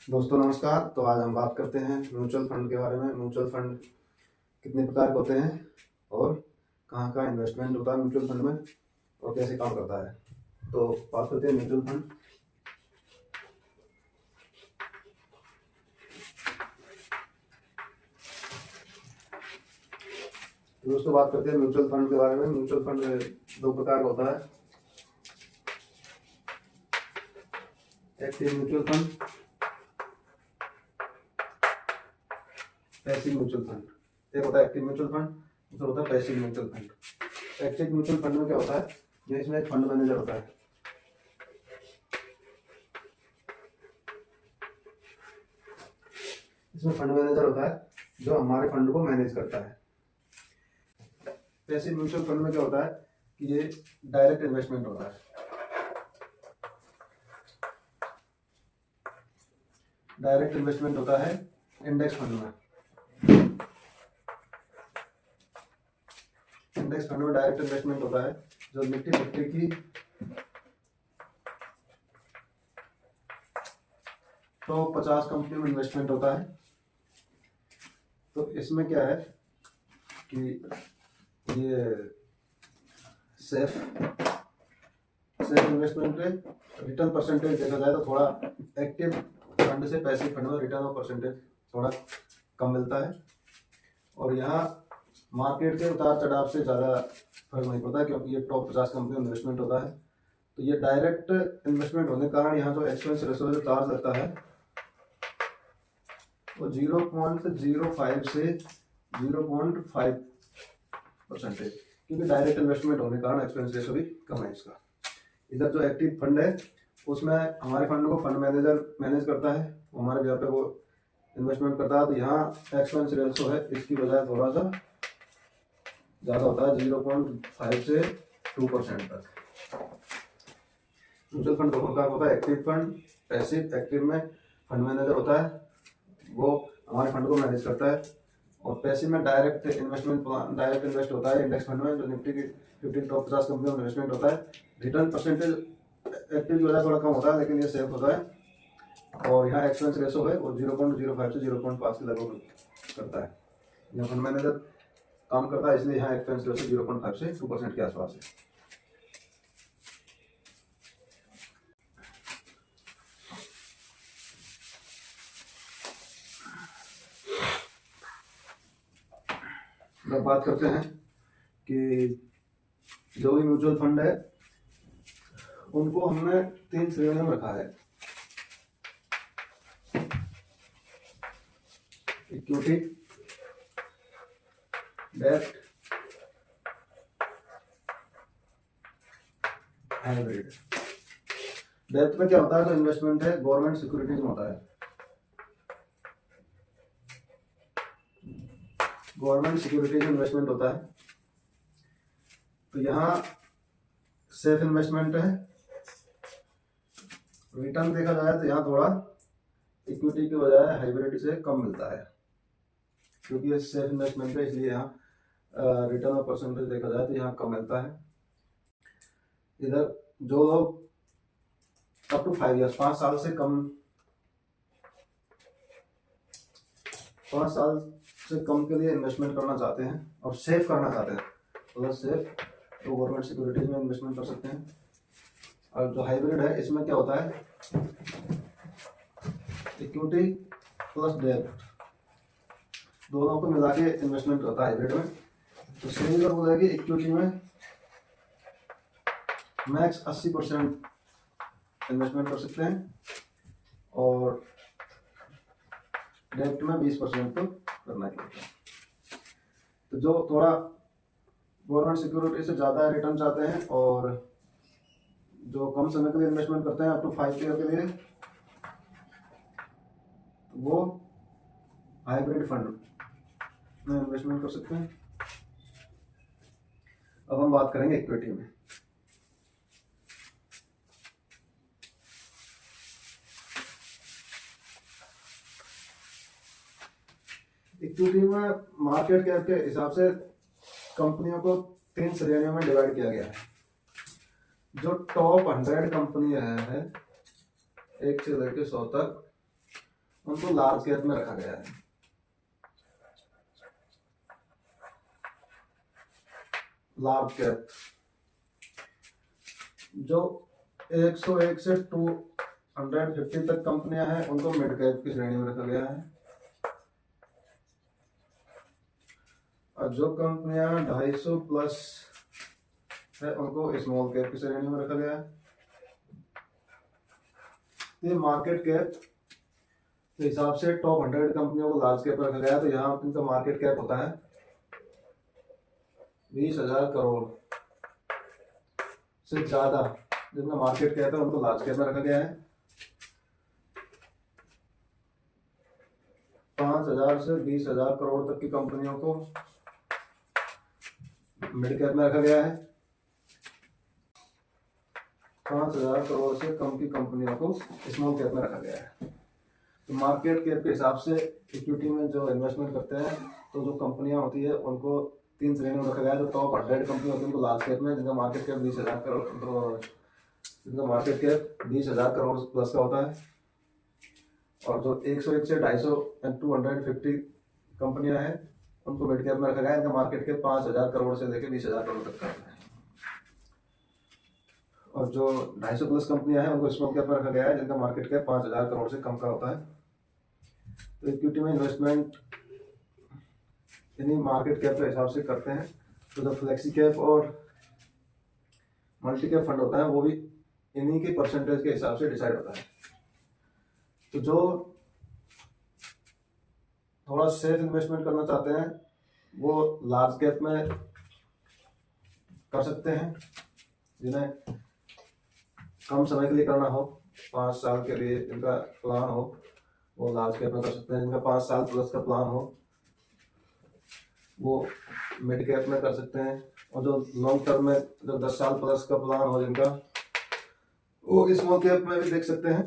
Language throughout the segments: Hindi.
दोस्तों नमस्कार। तो आज हम बात करते हैं म्यूचुअल फंड के बारे में। म्यूचुअल फंड कितने प्रकार के होते हैं और कहाँ कहाँ इन्वेस्टमेंट होता है म्यूचुअल फंड में और कैसे काम करता है। तो बात करते हैं म्यूचुअल फंड। तो दोस्तों बात करते हैं म्यूचुअल फंड के बारे में। म्यूचुअल फंड दो प्रकार का होता है, active mutual fund, passive mutual fund. एक होता है एक्टिव म्यूचुअल फंड, दूसरा होता है passive mutual fund. Active mutual fund में क्या होता है, ये इसमें एक फंड मैनेजर होता है। इसमें फंड मैनेजर होता है जो हमारे फंड को मैनेज करता है। पैसिव म्यूचुअल फंड में क्या होता है कि ये डायरेक्ट इन्वेस्टमेंट होता है। डायरेक्ट इन्वेस्टमेंट होता है इंडेक्स फंड में। इंडेक्स फंड में डायरेक्ट इन्वेस्टमेंट होता है जो निफ्टी की टॉप 50 कंपनी में इन्वेस्टमेंट होता है। तो इसमें क्या है कि ये सेफ इन्वेस्टमेंट है। रिटर्न परसेंटेज देखा जाए तो थोड़ा एक्टिव फंड से पैसिव फंड में रिटर्न और परसेंटेज थोड़ा कम मिलता है। और यहाँ मार्केट के उतार चढ़ाव से ज़्यादा फर्क नहीं पड़ता क्योंकि ये टॉप 50 कंपनी में इन्वेस्टमेंट होता है। तो ये डायरेक्ट इन्वेस्टमेंट होने के कारण यहाँ जो एक्सपेंस रेशो जो चार्ज लगता है वो 0.05 से 0.5%, क्योंकि डायरेक्ट इन्वेस्टमेंट होने के कारण एक्सपेंस रेशो भी कम है इसका। इधर जो एक्टिव फंड है उसमें हमारे फंड को फंड मैनेजर मैनेज करता है, हमारे जगह पे वो इन्वेस्टमेंट करता है। तो यहाँ एक्सपेंस रेशो है इसकी बजाय थोड़ा सा ज़्यादा होता है, 0.5 से 2% तक। म्यूचुअल फंड दो प्रकार होता है, एक्टिव फंड, पैसिव। एक्टिव में फंड मैनेजर होता है, वो हमारे फंड को मैनेज करता है। और पैसिव में डायरेक्ट इन्वेस्ट होता है इंडेक्स फंड में, जो निफ्टी की 50 टॉप 50 कंपनी में इन्वेस्टमेंट होता है। रिटर्न परसेंटेज एक्टिव की वजह थोड़ा कम होता है, लेकिन ये सेफ होता है। और यहाँ एक्सपेंस रेशो है वो 0.05 से 0.5 के लगभग करता है। यहाँ फंड मैनेजर काम करता है, इसलिए यहाँ एक्सपेंस रेशो 0.5 से 2% के आसपास है। अब बात करते हैं कि जो भी म्यूचुअल फंड है उनको हमने 3 श्रेणियों में रखा है, इक्विटी, डेब्ट, हाइब्रिड। डेब्ट में क्या होता है, जो इन्वेस्टमेंट है गवर्नमेंट सिक्योरिटीज में होता है। गवर्नमेंट सिक्योरिटीज में इन्वेस्टमेंट होता है, तो यहाँ सेफ इन्वेस्टमेंट है। रिटर्न देखा जाए तो यहाँ थोड़ा इक्विटी के बजाय हाइब्रिड से कम मिलता है, क्योंकि ये सेफ इन्वेस्टमेंट है, इसलिए यहाँ रिटर्न और परसेंटेज देखा जाए तो यहाँ कम मिलता है। इधर जो लोग अप टू 5 ईयर्स 5 साल से कम के लिए इन्वेस्टमेंट करना चाहते हैं और सेफ करना चाहते हैं, तो सेफ तो गवर्नमेंट सिक्योरिटीज में इन्वेस्टमेंट कर सकते हैं। और जो हाइब्रिड है इसमें क्या होता है, इक्विटी प्लस डेब्ट दोनों को मिला के इन्वेस्टमेंट होता है हाइब्रिड में। तो सही बात बोलेगी, इक्विटी में मैक्स 80% इन्वेस्टमेंट कर सकते हैं और डेब्ट में 20% तो करना ही होता है। तो जो थोड़ा गवर्नमेंट सिक्योरिटी से ज़्यादा रिटर्न चाहते हैं और जो कम समय के लिए इन्वेस्टमेंट करते हैं अप टू 5 ईयर के लिए, वो हाइब्रिड फंड में इन्वेस्टमेंट कर सकते हैं। अब हम बात करेंगे इक्विटी में। इक्विटी में मार्केट कैप के हिसाब से कंपनियों को 3 श्रेणियों में डिवाइड किया गया है। जो टॉप 100 कंपनी है 1 से लेकर 100 तक, उनको लार्ज कैप में रखा गया है। लार्ज कैप जो 101 से 250 तक कंपनियां हैं उनको मिड कैप की श्रेणी में रखा गया है, और जो कंपनियां 250 प्लस है उनको स्मॉल कैप की श्रेणी में रखा गया है। ये मार्केट कैप के हिसाब से टॉप 100 कंपनियों को लार्ज कैप रखा गया है, तो यहाँ इनका मार्केट कैप होता है 20,000 करोड़ से ज्यादा। जिनका मार्केट कैप है उनको लार्ज कैप में रखा गया है। 5,000 से 20,000 करोड़ तक की कंपनियों को मिड कैप में रखा गया है। 5,000 करोड़ से कम की कंपनियों को स्मॉल कैप में रखा गया है। तो मार्केट कैप के हिसाब से इक्विटी में जो इन्वेस्टमेंट करते हैं, तो जो कंपनियां होती है उनको 3 श्रेणी में रखा गया है। जो टॉप 100 कंपनी होती है उनको लार्ज कैप में, जिनका मार्केट कैप 20,000 करोड़, जिनका मार्केट कैप 20,000 करोड़ प्लस का होता है। और जो 101 से 250 एंड 250 कंपनियां हैं उनको मिड कैप में रखा गया है। इनका मार्केट कैप 5,000 करोड़ से लेकर 20,000 करोड़ तक का है। और जो 250 प्लस कंपनियां हैं उनको स्मॉल कैप में रखा गया है, जिनका मार्केट कैप 5,000 करोड़ से कम का होता है। तो इक्विटी में इन्वेस्टमेंट इन्हीं मार्केट कैप के हिसाब से करते हैं। तो जो फ्लेक्सी कैप और मल्टी कैप फंड होता है वो भी इन्हीं के परसेंटेज के हिसाब से डिसाइड होता है। तो जो थोड़ा सेफ इन्वेस्टमेंट करना चाहते हैं वो लार्ज कैप में कर सकते हैं। जिन्हें कम समय के लिए करना हो, 5 साल के लिए जिनका प्लान हो, वो लार्ज कैप में कर सकते हैं। जिनका 5 साल प्लस का प्लान हो वो मिड कैप में कर सकते हैं। और जो लॉन्ग टर्म में जो 10 साल प्लस का प्लान हो जिनका, वो स्मॉल कैप में भी देख सकते हैं,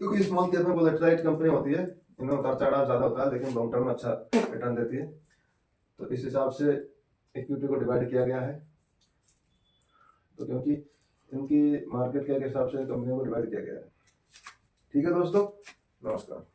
क्योंकि स्मॉल कैप में वोलेटाइल कंपनी होती है, इनमें उतार चढ़ाव ज़्यादा होता है, लेकिन लॉन्ग टर्म में अच्छा रिटर्न देती है। तो इस हिसाब से इक्विटी को डिवाइड किया गया है। तो क्योंकि इनकी मार्केट कैप के हिसाब से कंपनियों को डिवाइड किया गया है। ठीक है दोस्तों, नमस्कार।